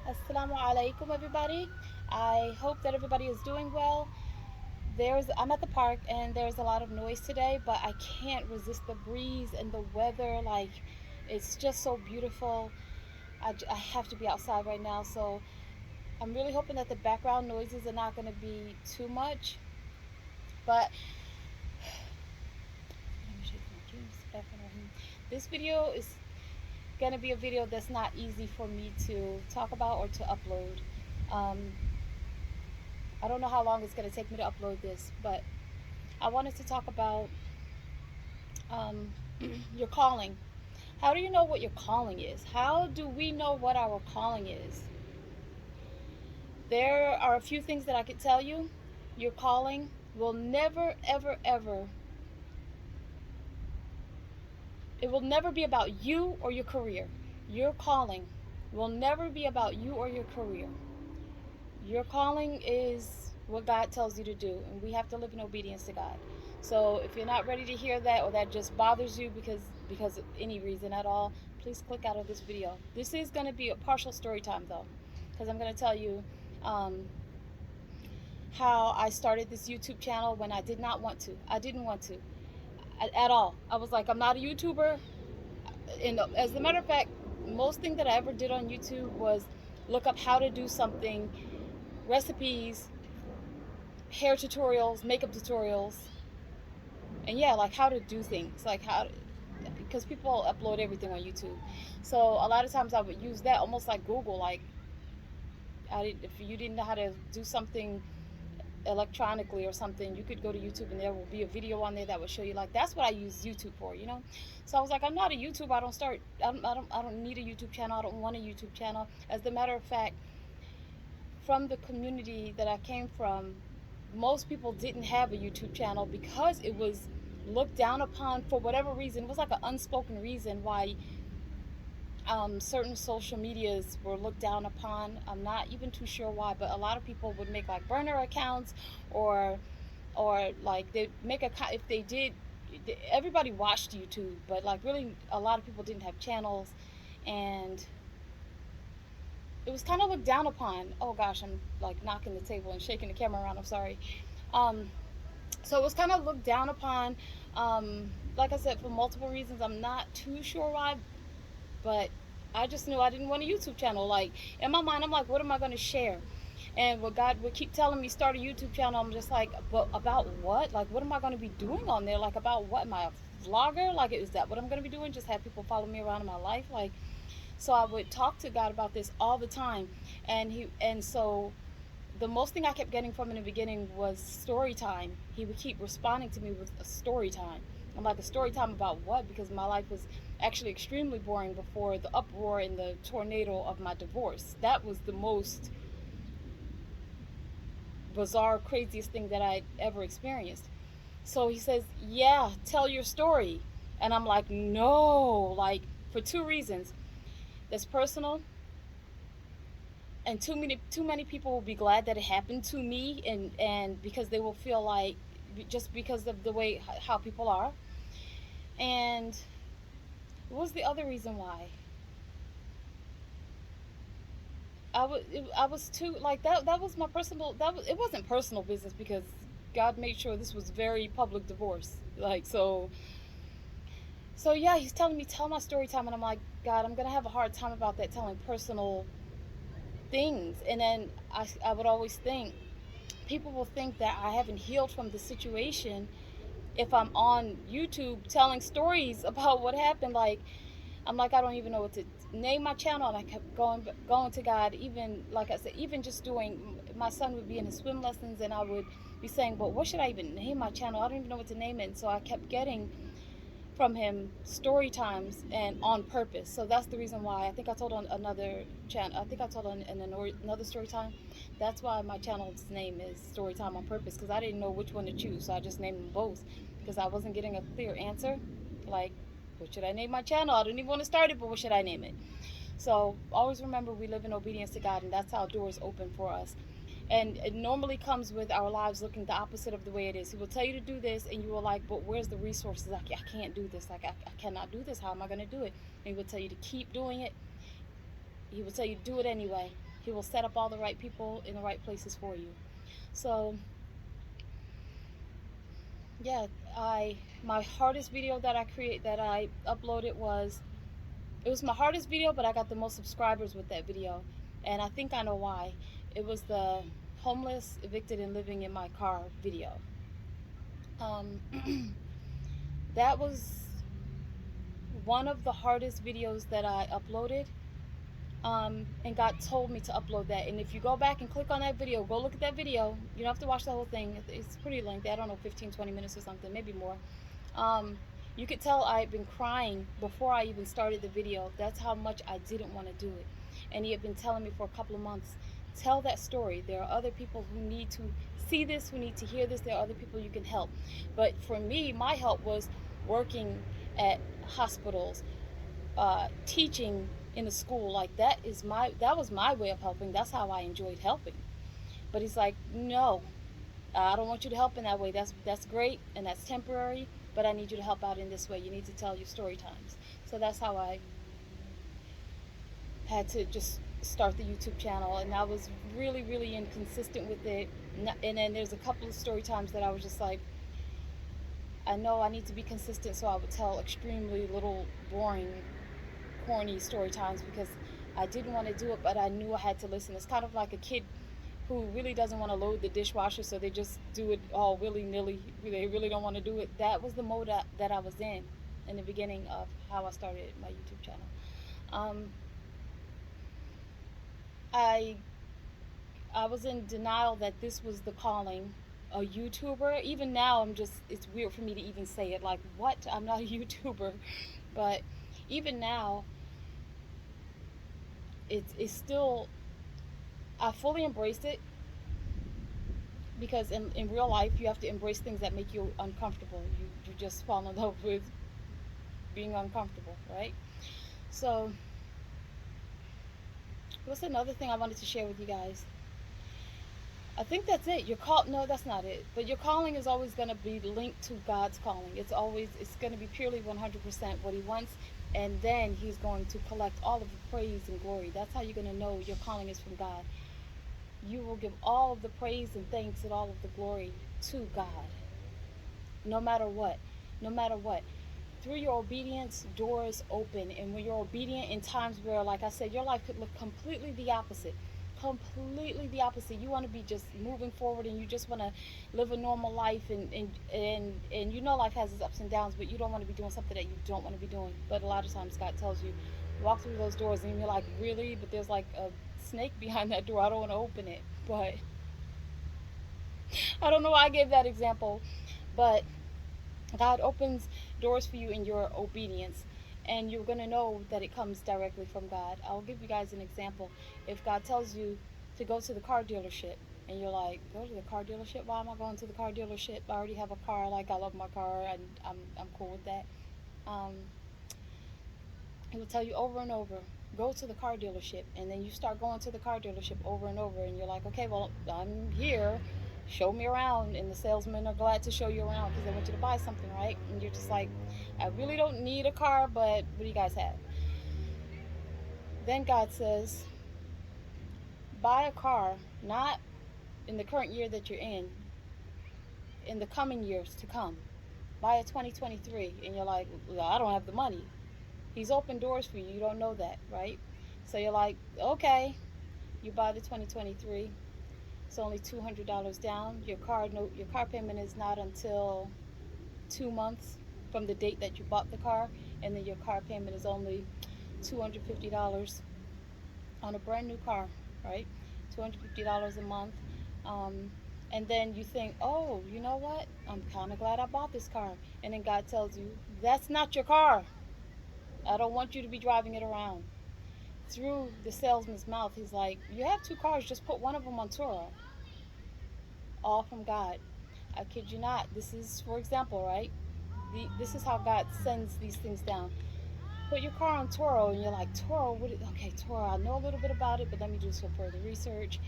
Assalamu alaikum, everybody. I hope that everybody is doing well. I'm at the park and there's a lot of noise today, but I can't resist the breeze and the weather. Like, it's just so beautiful. I have to be outside right now, so I'm really hoping that the background noises are not going to be too much. But this video is going to be a video that's not easy for me to talk about or to upload. Um, I don't know how long it's going to take me to upload this, but I wanted to talk about um, your calling. How do you know what your calling is? How do we know what our calling is? There are a few things that I could tell you. Your calling will never, ever, ever, it will never be about you or your career. Your calling will never be about you or your career. Your calling is what God tells you to do, and we have to live in obedience to God. So if you're not ready to hear that, or that just bothers you because of any reason at all, please click out of this video. This is going to be a partial story time though, because I'm going to tell you um, how I started this YouTube channel when I did not want to. I didn't want to at all. I was like, I'm not a YouTuber. And as a matter of fact, most thing that I ever did on YouTube was look up how to do something, recipes, hair tutorials, makeup tutorials, and yeah, like how to do things, like how, because people upload everything on YouTube. So a lot of times I would use that almost like Google. Like, if you didn't know how to do something electronically or something, you could go to YouTube and there will be a video on there that will show you. Like, that's what I use YouTube for. So I was like, I'm not a YouTuber. I don't need a YouTube channel. I don't want a YouTube channel. As a matter of fact, from the community that I came from, most people didn't have a YouTube channel because it was looked down upon for whatever reason. It was like an unspoken reason why certain social medias were looked down upon. I'm not even too sure why, but a lot of people would make like burner accounts, or like they'd make a, if they did, everybody watched YouTube, but like really a lot of people didn't have channels, and it was kind of looked down upon. Oh gosh, I'm like knocking the table and shaking the camera around. I'm sorry. Um, so it was kind of looked down upon. Like I said, for multiple reasons. I'm not too sure why, but I just knew I didn't want a YouTube channel. Like, in my mind, I'm like, what am I going to share? And what God would keep telling me, start a YouTube channel. I'm just like, but about what? Like, what am I going to be doing on there? Like, about what? Am I a vlogger? Like, is that what I'm going to be doing? Just have people follow me around in my life? Like, so I would talk to God about this all the time, and so the most thing I kept getting from in the beginning was story time. He would keep responding to me with a story time. I'm like, a story time about what? Because my life was actually extremely boring before the uproar and the tornado of my divorce. That was the most bizarre, craziest thing that I'd ever experienced. So he says, yeah, tell your story. And I'm like, no, like, for two reasons. That's personal, and too many people will be glad that it happened to me, and because they will feel like, just because of the way how people are. And what was the other reason why? I was too, like, that was my personal, it wasn't personal business, because God made sure this was very public divorce. Like, so yeah, he's telling me, tell my story time, and I'm like, God, I'm gonna have a hard time about that, telling personal things. And then I would always think, people will think that I haven't healed from the situation if I'm on YouTube telling stories about what happened. Like, I'm like, I don't even know what to name my channel, and I kept going to God. Even, like I said, even just doing, my son would be in his swim lessons, and I would be saying, but what should I even name my channel? I don't even know what to name it. And so I kept getting from him story times, and on purpose. So that's the reason why, I think I told on another channel, I think I told on another story time, that's why my channel's name is Story Time on Purpose, because I didn't know which one to choose, so I just named them both, because I wasn't getting a clear answer. Like, what should I name my channel? I didn't even want to start it, but what should I name it? So always remember, we live in obedience to God, and that's how doors open for us. And it normally comes with our lives looking the opposite of the way it is. He will tell you to do this, and you will like, but where's the resources? Like, I can't do this. Like, I cannot do this. How am I going to do it? And he will tell you to keep doing it. He will tell you to do it anyway. He will set up all the right people in the right places for you. So yeah, my hardest video that I uploaded was, it was my hardest video, but I got the most subscribers with that video, and I think I know why. It was the homeless, evicted, and living in my car video. Um, that was one of the hardest videos that I uploaded. And God told me to upload that. And if you go back and click on that video, go look at that video. You don't have to watch the whole thing. It's pretty lengthy. I don't know, 15, 20 minutes or something, maybe more. You could tell I had been crying before I even started the video. That's how much I didn't want to do it. And he had been telling me for a couple of months, tell that story. There are other people who need to see this, who need to hear this. There are other people you can help. But for me, my help was working at hospitals, teaching in a school. Like that was my way of helping. That's how I enjoyed helping. But he's like, no, I don't want you to help in that way. That's great and that's temporary, but I need you to help out in this way. You need to tell your story times. So that's how I had to just start the YouTube channel, and I was really, really inconsistent with it. And then there's a couple of story times that I was just like, I know I need to be consistent, so I would tell extremely little, boring, corny story times because I didn't want to do it, but I knew I had to listen. It's kind of like a kid who really doesn't want to load the dishwasher, so they just do it all willy-nilly. They really don't want to do it. That was the mode that I was in the beginning of how I started my YouTube channel. I was in denial that this was the calling, a YouTuber. Even now, it's weird for me to even say it. Like, what? I'm not a YouTuber. But even now, it's still, I fully embraced it, because in real life, you have to embrace things that make you uncomfortable. You just fall in love with being uncomfortable, right? So, what's another thing I wanted to share with you guys? I think that's it. No, that's not it. But your calling is always going to be linked to God's calling. It's going to be purely 100% what he wants. And then he's going to collect all of the praise and glory. That's how you're going to know your calling is from God. You will give all of the praise and thanks and all of the glory to God. No matter what. No matter what. Through your obedience, doors open. And when you're obedient in times where, like I said, your life could look completely the opposite. Completely the opposite. You want to be just moving forward, and you just want to live a normal life, and you know life has its ups and downs, but you don't want to be doing something that you don't want to be doing. But a lot of times God tells you, walk through those doors, and you're like, really? But there's like a snake behind that door. I don't want to open it. But I don't know why I gave that example, but God opens doors for you in your obedience, and you're going to know that it comes directly from God. I'll give you guys an example. If God tells you to go to the car dealership, and you're like, go to the car dealership? Why am I going to the car dealership? I already have a car. Like, I love my car, and I'm cool with that. He will tell you over and over, go to the car dealership. And then you start going to the car dealership over and over, and you're like, okay, well, I'm here. Show me around. And the salesmen are glad to show you around because they want you to buy something, right? And you're just like, I really don't need a car, but what do you guys have? Then God says, buy a car, not in the current year that you're in the coming years to come. Buy a 2023. And you're like, well, I don't have the money. He's opened doors for you. You don't know that, right? So you're like, okay, you buy the 2023. It's only $200 down. Your car payment is not until 2 months from the date that you bought the car, and then your car payment is only $250 on a brand new car, right? $250 a month. And then you think, oh, you know what? I'm kind of glad I bought this car. And then God tells you, that's not your car. I don't want you to be driving it around. Through the salesman's mouth, he's like, you have 2 cars, just put one of them on Turo. All from God. I kid you not. This is, for example, right? This is how God sends these things down. Put your car on Turo, and you're like, Turo? Okay, Turo, I know a little bit about it, but let me do some further research.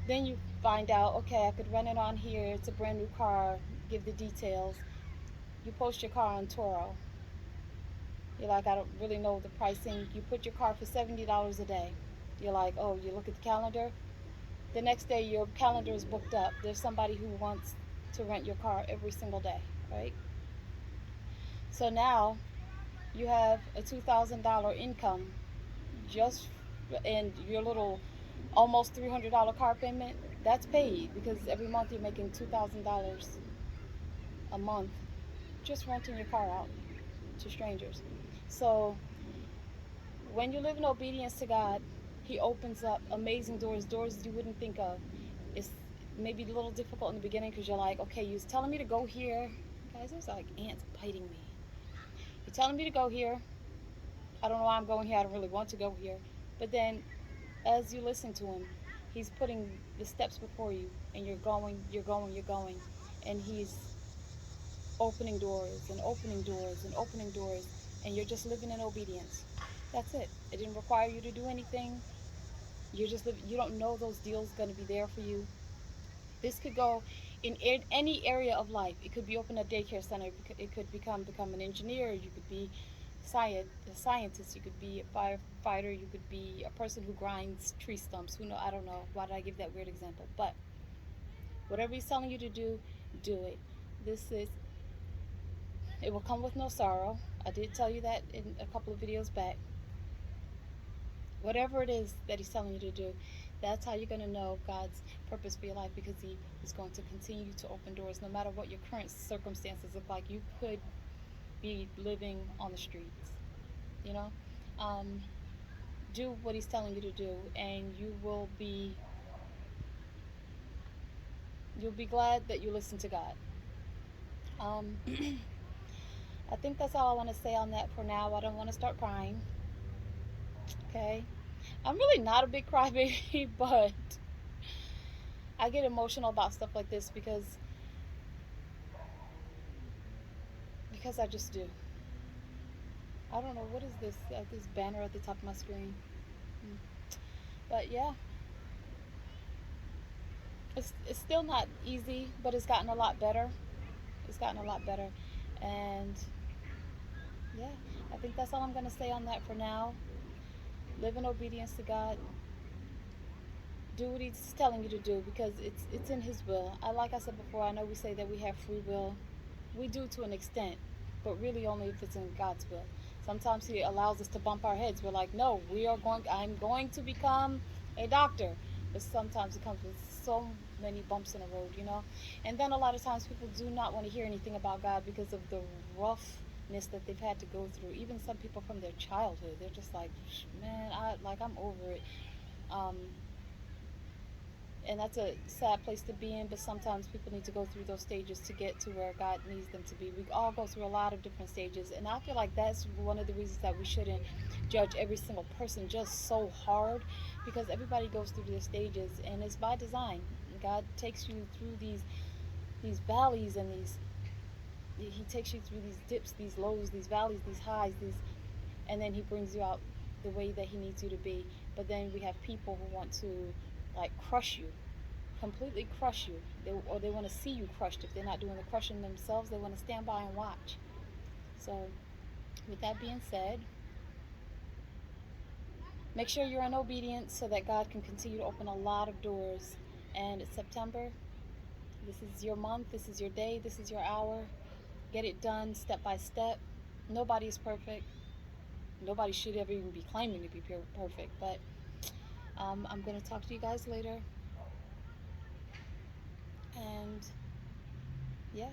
Then you find out, okay, I could rent it on here. It's a brand new car. Give the details. You post your car on Turo. You're like, I don't really know the pricing. You put your car for $70 a day. You're like, oh, you look at the calendar. The next day, your calendar is booked up. There's somebody who wants to rent your car every single day, right? So now you have a $2,000 income just in your little almost $300 car payment. That's paid because every month you're making $2,000 a month just renting your car out to strangers. So when you live in obedience to God, He opens up amazing doors, doors you wouldn't think of. It's maybe a little difficult in the beginning because you're like, okay, you're telling me to go here. Guys, there's like ants biting me. You're telling me to go here. I don't know why I'm going here. I don't really want to go here. But then as you listen to Him, He's putting the steps before you, and you're going, you're going, you're going. And He's opening doors and opening doors and opening doors, and you're just living in obedience. That's it. It didn't require you to do anything. You're just living. You don't know those deals going to be there for you. This could go in any area of life. It could be open a daycare center. It could become an engineer. You could be a scientist. You could be a firefighter. You could be a person who grinds tree stumps. Who know? I don't know. Why did I give that weird example? But whatever He's telling you to do it. This is. It will come with no sorrow. I did tell you that in a couple of videos back. Whatever it is that He's telling you to do, that's how you're going to know God's purpose for your life, because He is going to continue to open doors no matter what your current circumstances look like. You could be living on the streets, you know. Um, do what He's telling you to do, and you'll be glad that you listened to God. Um, I think that's all I want to say on that for now. I don't want to start crying. Okay, I'm really not a big crybaby, but I get emotional about stuff like this because I just do. I don't know what is this banner at the top of my screen. Hmm. But yeah, it's still not easy, but it's gotten a lot better. It's gotten a lot better, and yeah, I think that's all I'm gonna say on that for now. Live in obedience to God. Do what He's telling you to do, because it's in His will. Like I said before, I know we say that we have free will. We do to an extent, but really only if it's in God's will. Sometimes He allows us to bump our heads. We're like, no, I'm going to become a doctor. But sometimes it comes with so many bumps in the road, you know? And then a lot of times people do not want to hear anything about God because of the roughness that they've had to go through. Even some people from their childhood, they're just like, man, I'm over it. Um, and that's a sad place to be in, but sometimes people need to go through those stages to get to where God needs them to be. We all go through a lot of different stages, and I feel like that's one of the reasons that we shouldn't judge every single person just so hard, because everybody goes through the stages, and it's by design. God takes you through these valleys, and He takes you through these dips, these lows, these valleys, these highs, and then He brings you out the way that He needs you to be. But then we have people who want to like crush you, completely crush you. Or they want to see you crushed. If they're not doing the crushing themselves, they want to stand by and watch. So with that being said, make sure you're in obedience so that God can continue to open a lot of doors. And it's September. This is your month. This is your day. This is your hour. Get it done step by step. Nobody is perfect. Nobody should ever even be claiming to be perfect. But I'm going to talk to you guys later. And yeah.